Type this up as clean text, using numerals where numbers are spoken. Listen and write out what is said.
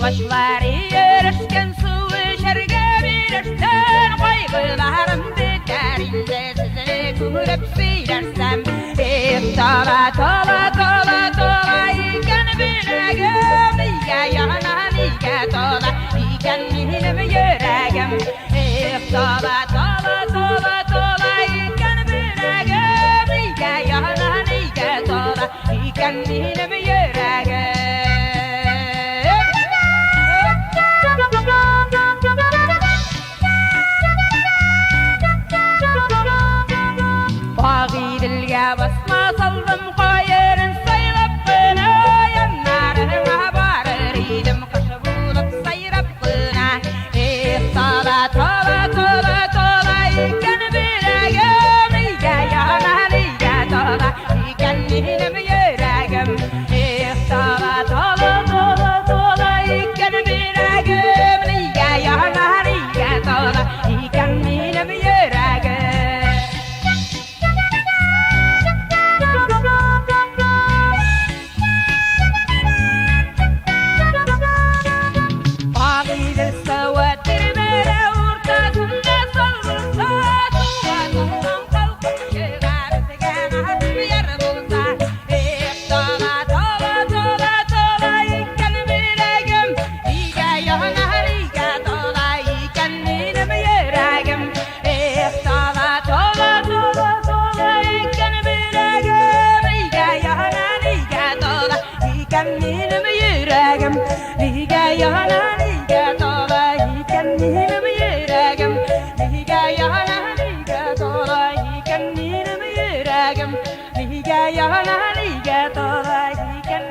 Başlar yarışken su içerge bilirsen Kaygılarım biter inde sizini kumurep silersem Tola tola tola tola iken bilegim Nige yana nige tola iken benim yüreğim Tola tola tola tola iken bilegim Nige yana nige tola iken benim yüreğim Bağı dilge basma saldım koyarın saylap kına Yanlarına barırıydım kışı bulup sayrap kına Tola tola tola tola iken bilegim Nige yana nige tola iken benim yüreğim Tola tola tola tola iken bilegim Nige yana nige tola iken benim yüreğim Benim yüreğim Nige yana nige tola iken benim yüreğim Nige yana nige tola iken benim yüreğim Nige yana nige tola iken